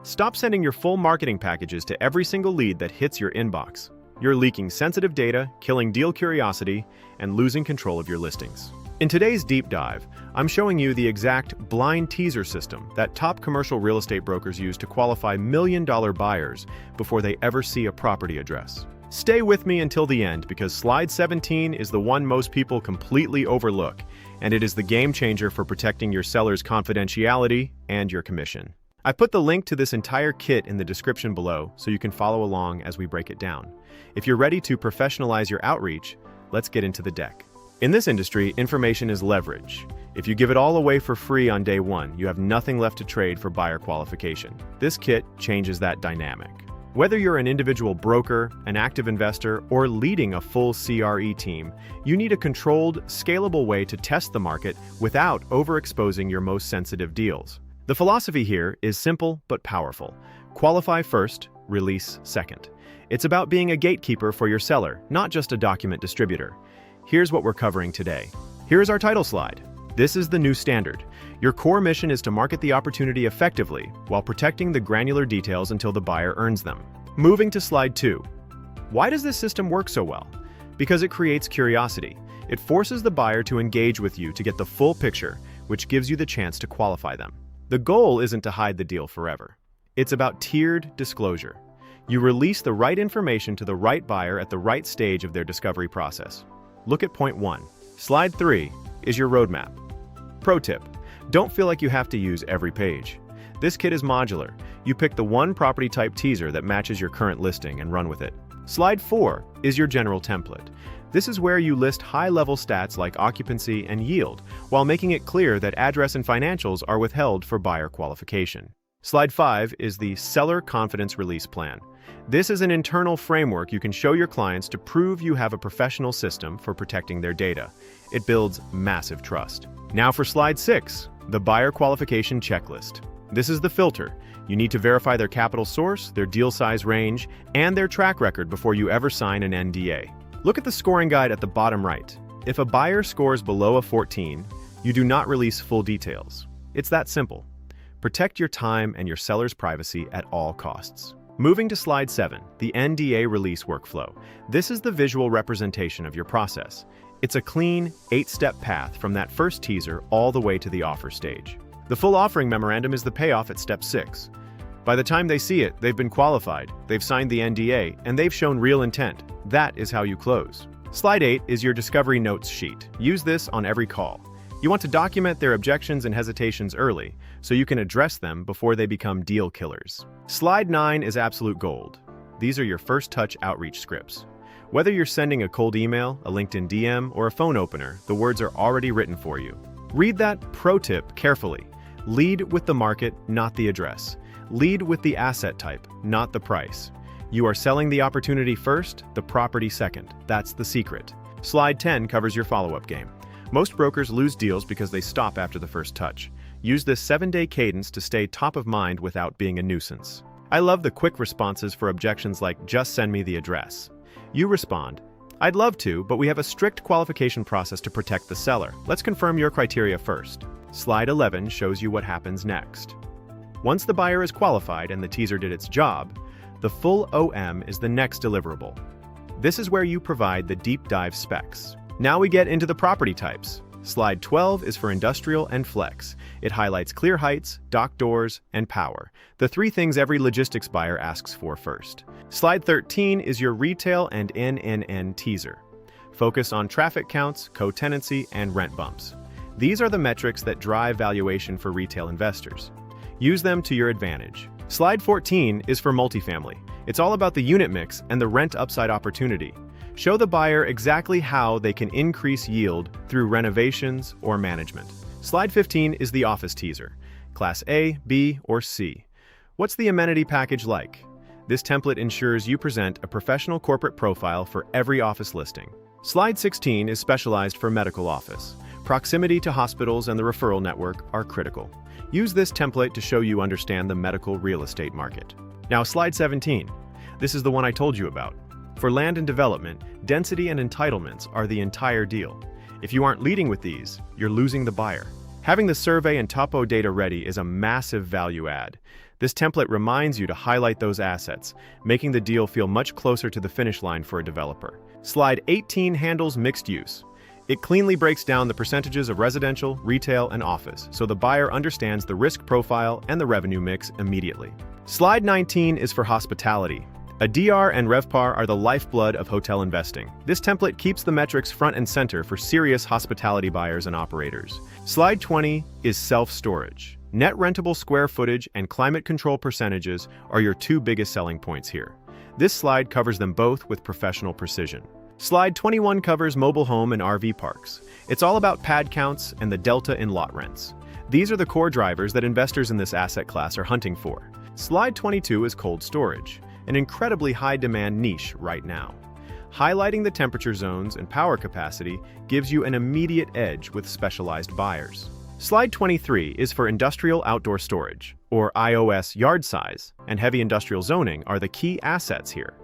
Stop sending your full marketing packages to every single lead that hits your inbox. You're leaking sensitive data, killing deal curiosity, and losing control of your listings. In today's deep dive, I'm showing you the exact blind teaser system that top commercial real estate brokers use to qualify million-dollar buyers before they ever see a property address. Stay with me until the end because slide 17 is the one most people completely overlook, and it is the game changer for protecting your seller's confidentiality and your commission. I put the link to this entire kit in the description below so you can follow along as we break it down. If you're ready to professionalize your outreach, let's get into the deck. In this industry, information is leverage. If you give it all away for free on day one, you have nothing left to trade for buyer qualification. This kit changes that dynamic. Whether you're an individual broker, an active investor, or leading a full CRE team, you need a controlled, scalable way to test the market without overexposing your most sensitive deals. The philosophy here is simple but powerful. Qualify first, release second. It's about being a gatekeeper for your seller, not just a document distributor. Here's what we're covering today. Here's our title slide. This is the new standard. Your core mission is to market the opportunity effectively while protecting the granular details until the buyer earns them. Moving to slide 2. Why does this system work so well? Because it creates curiosity. It forces the buyer to engage with you to get the full picture, which gives you the chance to qualify them. The goal isn't to hide the deal forever. It's about tiered disclosure. You release the right information to the right buyer at the right stage of their discovery process. Look at point 1. Slide 3 is your roadmap. Pro tip: don't feel like you have to use every page. This kit is modular. You pick the one property type teaser that matches your current listing and run with it. Slide 4 is your general template. This is where you list high-level stats like occupancy and yield, while making it clear that address and financials are withheld for buyer qualification. Slide 5 is the Seller Confidence Release Plan. This is an internal framework you can show your clients to prove you have a professional system for protecting their data. It builds massive trust. Now for slide 6, the Buyer Qualification Checklist. This is the filter. You need to verify their capital source, their deal size range, and their track record before you ever sign an NDA. Look at the scoring guide at the bottom right. If a buyer scores below a 14, you do not release full details. It's that simple. Protect your time and your seller's privacy at all costs. Moving to slide 7, the NDA release workflow. This is the visual representation of your process. It's a clean, 8-step path from that first teaser all the way to the offer stage. The full offering memorandum is the payoff at step 6. By the time they see it, they've been qualified, they've signed the NDA, and they've shown real intent. That is how you close. Slide 8 is your discovery notes sheet. Use this on every call. You want to document their objections and hesitations early, so you can address them before they become deal killers. Slide 9 is absolute gold. These are your first touch outreach scripts. Whether you're sending a cold email, a LinkedIn DM, or a phone opener, the words are already written for you. Read that pro tip carefully. Lead with the market, not the address. Lead with the asset type, not the price. You are selling the opportunity first, the property second. That's the secret. Slide 10 covers your follow-up game. Most brokers lose deals because they stop after the first touch. Use this 7-day cadence to stay top of mind without being a nuisance. I love the quick responses for objections like, just send me the address. You respond, I'd love to, but we have a strict qualification process to protect the seller. Let's confirm your criteria first. Slide 11 shows you what happens next. Once the buyer is qualified and the teaser did its job, the full OM is the next deliverable. This is where you provide the deep dive specs. Now we get into the property types. Slide 12 is for industrial and flex. It highlights clear heights, dock doors, and power, the 3 things every logistics buyer asks for first. Slide 13 is your retail and NNN teaser. Focus on traffic counts, co-tenancy, and rent bumps. These are the metrics that drive valuation for retail investors. Use them to your advantage. Slide 14 is for multifamily. It's all about the unit mix and the rent upside opportunity. Show the buyer exactly how they can increase yield through renovations or management. Slide 15 is the office teaser. Class A, B, or C. What's the amenity package like? This template ensures you present a professional corporate profile for every office listing. Slide 16 is specialized for medical office. Proximity to hospitals and the referral network are critical. Use this template to show you understand the medical real estate market. Now slide 17. This is the one I told you about. For land and development, density and entitlements are the entire deal. If you aren't leading with these, you're losing the buyer. Having the survey and topo data ready is a massive value add. This template reminds you to highlight those assets, making the deal feel much closer to the finish line for a developer. Slide 18 handles mixed use. It cleanly breaks down the percentages of residential, retail, and office, so the buyer understands the risk profile and the revenue mix immediately. Slide 19 is for hospitality. A DR and RevPAR are the lifeblood of hotel investing. This template keeps the metrics front and center for serious hospitality buyers and operators. Slide 20 is self-storage. Net rentable square footage and climate control percentages are your two biggest selling points here. This slide covers them both with professional precision. Slide 21 covers mobile home and RV parks. It's all about pad counts and the delta in lot rents. These are the core drivers that investors in this asset class are hunting for. Slide 22 is cold storage, an incredibly high-demand niche right now. Highlighting the temperature zones and power capacity gives you an immediate edge with specialized buyers. Slide 23 is for industrial outdoor storage, or IOS yard size, and heavy industrial zoning are the key assets here.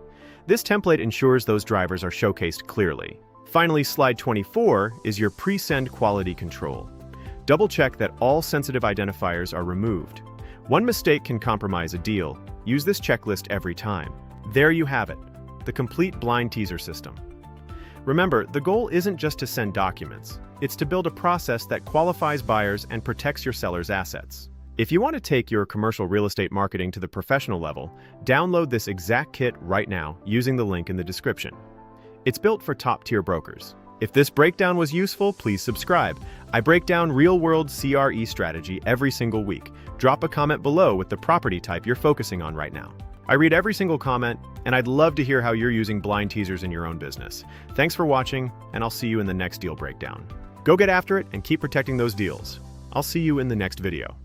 This template ensures those drivers are showcased clearly. Finally, slide 24 is your pre-send quality control. Double-check that all sensitive identifiers are removed. One mistake can compromise a deal. Use this checklist every time. There you have it, the complete blind teaser system. Remember, the goal isn't just to send documents. It's to build a process that qualifies buyers and protects your seller's assets. If you want to take your commercial real estate marketing to the professional level, download this exact kit right now using the link in the description. It's built for top-tier brokers. If this breakdown was useful, please subscribe. I break down real-world CRE strategy every single week. Drop a comment below with the property type you're focusing on right now. I read every single comment, and I'd love to hear how you're using blind teasers in your own business. Thanks for watching, and I'll see you in the next deal breakdown. Go get after it and keep protecting those deals. I'll see you in the next video.